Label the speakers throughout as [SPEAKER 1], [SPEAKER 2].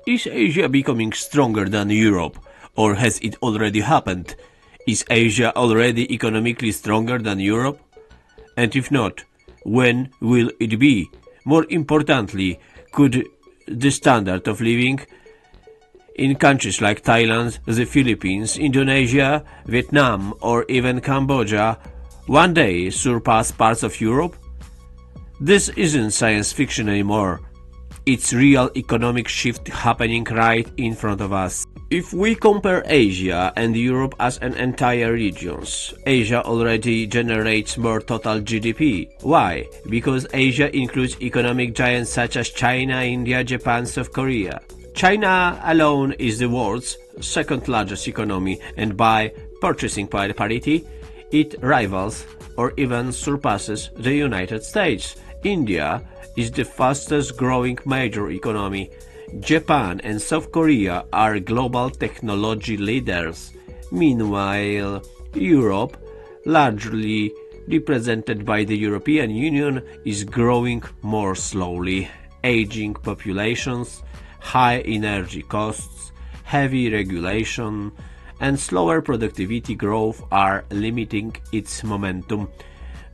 [SPEAKER 1] Is Asia becoming stronger than Europe, or has it already happened? Is Asia already economically stronger than Europe? And if not, when will it be? More importantly, could the standard of living in countries like Thailand, the Philippines, Indonesia, Vietnam, or even Cambodia one day surpass parts of Europe? This isn't science fiction anymore. It's real economic shift happening right in front of us. If we compare Asia and Europe as an entire regions, Asia already generates more total GDP. Why? Because Asia includes economic giants such as China, India, Japan, South Korea. China alone is the world's second largest economy, and by purchasing power parity, it rivals or even surpasses the United States. India is the fastest growing major economy. Japan and South Korea are global technology leaders. Meanwhile, Europe, largely represented by the European Union, is growing more slowly. Aging populations, high energy costs, heavy regulation, and slower productivity growth are limiting its momentum.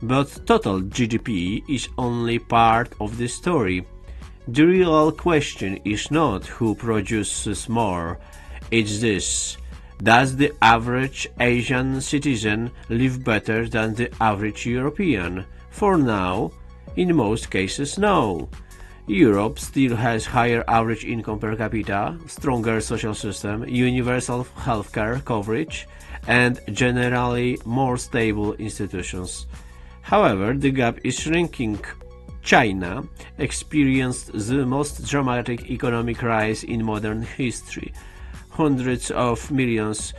[SPEAKER 1] But total GDP is only part of the story. The real question is not who produces more, it's this: does the average Asian citizen live better than the average European? For now, in most cases, no. Europe still has higher average income per capita, stronger social system, universal healthcare coverage, and generally more stable institutions. However, the gap is shrinking. China experienced the most dramatic economic rise in modern history. Hundreds of millions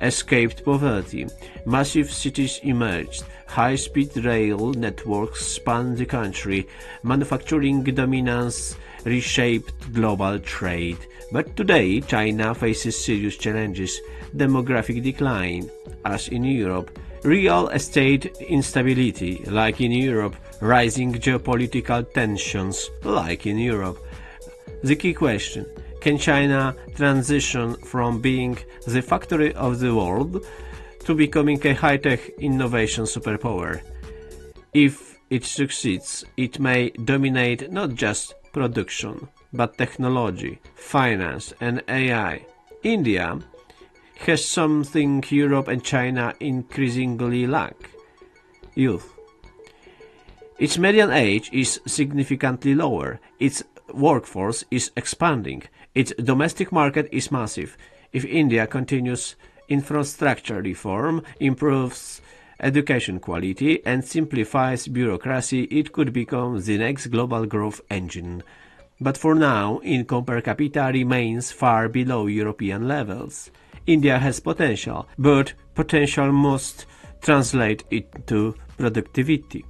[SPEAKER 1] escaped poverty, massive cities emerged, high-speed rail networks spanned the country, manufacturing dominance reshaped global trade. But today, China faces serious challenges: demographic decline, as in Europe, real estate instability, like in Europe, rising geopolitical tensions, like in Europe. The key question: can China transition from being the factory of the world to becoming a high-tech innovation superpower? If it succeeds, it may dominate not just production, but technology, finance, and AI. India has something Europe and China increasingly lack: youth. Its median age is significantly lower, its workforce is expanding, its domestic market is massive. If India continues infrastructure reform, improves education quality, and simplifies bureaucracy, it could become the next global growth engine. But for now, income per capita remains far below European levels. India has potential, but potential must translate into productivity.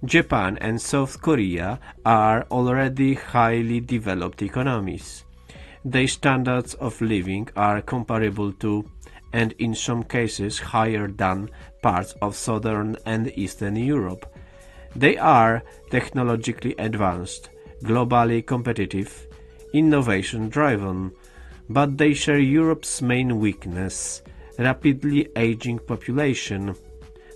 [SPEAKER 1] Japan and South Korea are already highly developed economies. Their standards of living are comparable to, and in some cases higher than, parts of Southern and Eastern Europe. They are technologically advanced, globally competitive, innovation-driven, but they share Europe's main weakness: rapidly aging population.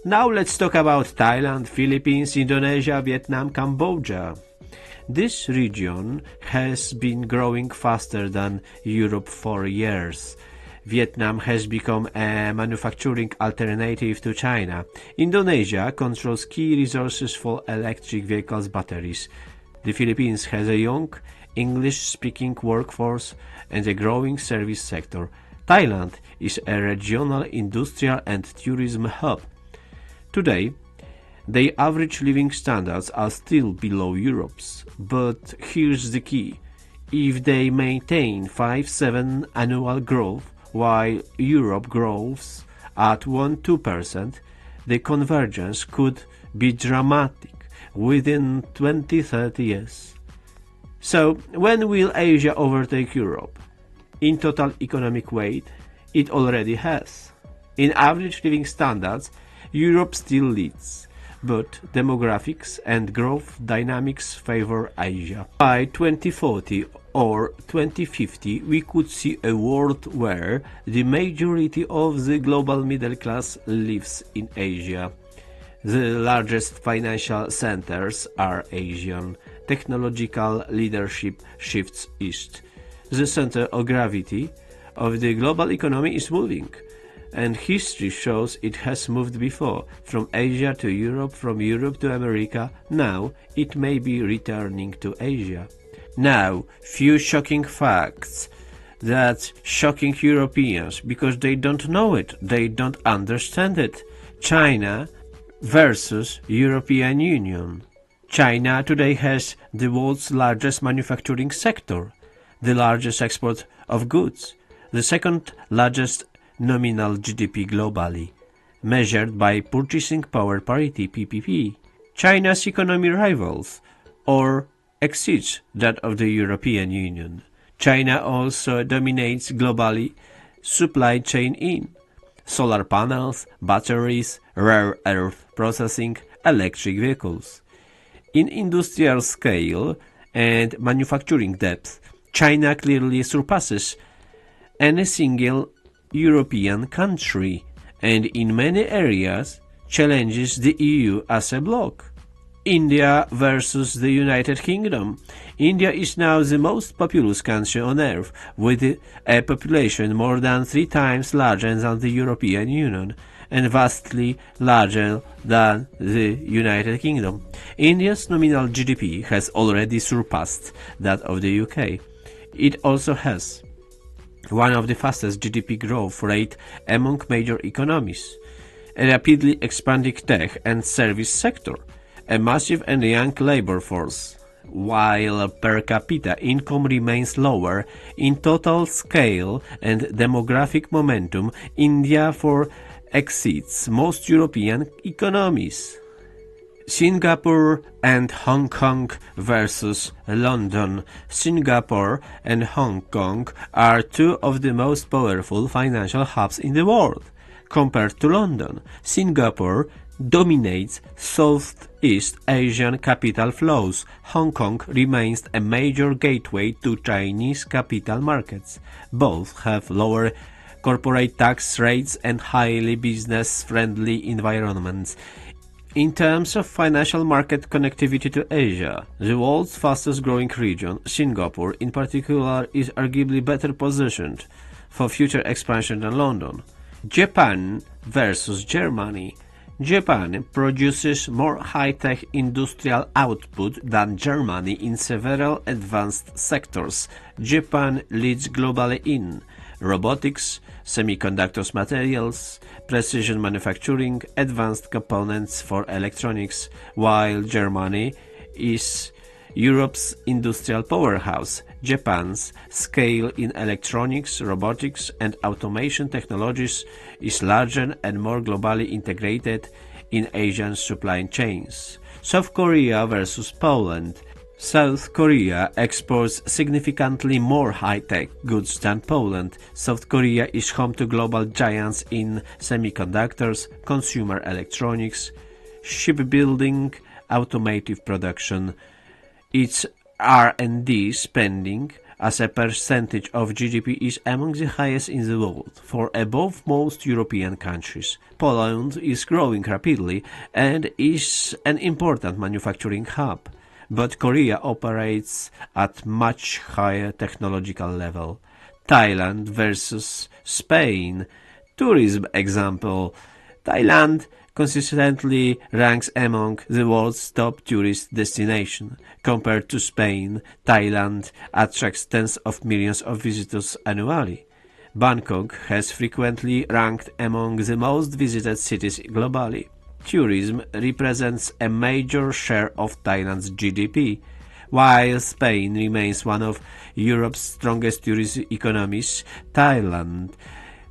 [SPEAKER 1] Now let's talk about Thailand, Philippines, Indonesia, Vietnam, Cambodia. This region has been growing faster than Europe for years. Vietnam has become a manufacturing alternative to China. Indonesia controls key resources for electric vehicles batteries. The Philippines has a young, English-speaking workforce and a growing service sector. Thailand is a regional industrial and tourism hub. Today, their average living standards are still below Europe's, but here's the key: if they maintain 5-7 annual growth while Europe grows at 1-2%, the convergence could be dramatic within 20-30 years. So, when will Asia overtake Europe? In total economic weight, it already has. In average living standards, Europe still leads, but demographics and growth dynamics favor Asia. By 2040, or 2050, we could see a world where the majority of the global middle class lives in Asia. The largest financial centers are Asian. Technological leadership shifts east. The center of gravity of the global economy is moving, and history shows it has moved before, from Asia to Europe, from Europe to America. Now it may be returning to Asia. Now, few shocking facts that shocking Europeans because they don't know it, they don't understand it. China versus European Union. China today has the world's largest manufacturing sector, the largest export of goods, the second largest nominal GDP globally, measured by purchasing power parity (PPP). China's economy rivals or exceeds that of the European Union. China also dominates globally supply chain in solar panels, batteries, rare earth processing, electric vehicles. In industrial scale and manufacturing depth, China clearly surpasses any single European country, and in many areas challenges the EU as a bloc. India versus the United Kingdom. India is now the most populous country on earth, with a population more than 3 times larger than the European Union and vastly larger than the United Kingdom. India's nominal GDP has already surpassed that of the UK. It also has one of the fastest GDP growth rate among major economies, a rapidly expanding tech and service sector, a massive and young labor force, while per capita income remains lower. In total scale and demographic momentum, India exceeds most European economies. Singapore and Hong Kong versus London. Singapore and Hong Kong are 2 of the most powerful financial hubs in the world. Compared to London, Singapore dominates Southeast Asian capital flows. Hong Kong remains a major gateway to Chinese capital markets. Both have lower corporate tax rates and highly business-friendly environments. In terms of financial market connectivity to Asia, the world's fastest growing region, Singapore in particular, is arguably better positioned for future expansion than London. Japan versus Germany. Japan produces more high-tech industrial output than Germany in several advanced sectors. Japan leads globally in robotics, semiconductors materials, precision manufacturing, advanced components for electronics, while Germany is Europe's industrial powerhouse. Japan's scale in electronics, robotics, and automation technologies is larger and more globally integrated in Asian supply chains. South Korea versus Poland. South Korea exports significantly more high-tech goods than Poland. South Korea is home to global giants in semiconductors, consumer electronics, shipbuilding, automotive production. Its R&D spending as a percentage of GDP is among the highest in the world, for above most European countries. Poland is growing rapidly and is an important manufacturing hub, but Korea operates at much higher technological level. Thailand versus Spain. Tourism example. Thailand consistently ranks among the world's top tourist destinations. Compared to Spain, Thailand attracts tens of millions of visitors annually. Bangkok has frequently ranked among the most visited cities globally. Tourism represents a major share of Thailand's GDP. While Spain remains one of Europe's strongest tourist economies, Thailand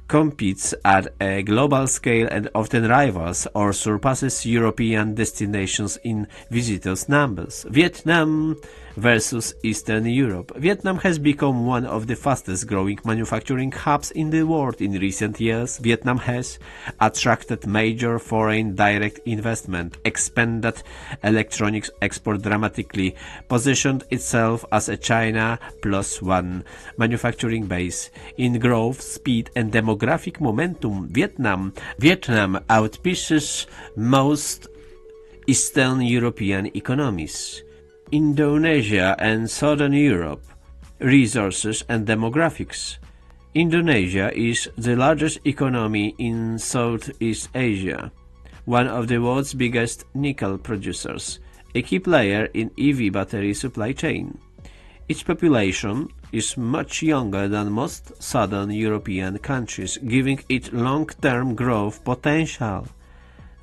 [SPEAKER 1] competes at a global scale and often rivals or surpasses European destinations in visitors' numbers. Vietnam versus Eastern Europe. Vietnam has become one of the fastest growing manufacturing hubs in the world in recent years. Vietnam has attracted major foreign direct investment, expanded electronics export dramatically, positioned itself as a China plus one manufacturing base. In growth, speed and demographic momentum, Vietnam outpaces most Eastern European economies. Indonesia and Southern Europe. Resources and demographics. Indonesia is the largest economy in Southeast Asia, one of the world's biggest nickel producers, a key player in EV battery supply chain. Its population is much younger than most Southern European countries, giving it long-term growth potential.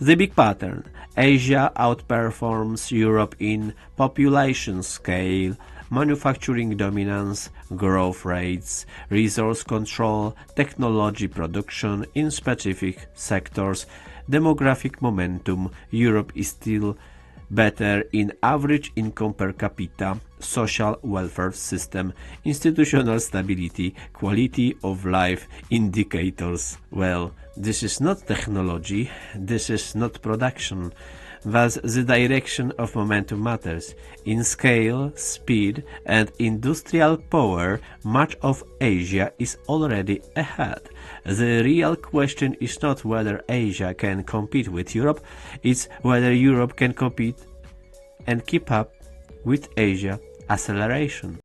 [SPEAKER 1] The big pattern: Asia outperforms Europe in population scale, manufacturing dominance, growth rates, resource control, technology production in specific sectors, demographic momentum. Europe is still better in average income per capita, social welfare system, institutional stability, quality of life indicators. Well, this is not technology, this is not production. Thus, the direction of momentum matters. In scale, speed, and industrial power, much of Asia is already ahead. The real question is not whether Asia can compete with Europe, it's whether Europe can compete and keep up with Asia acceleration.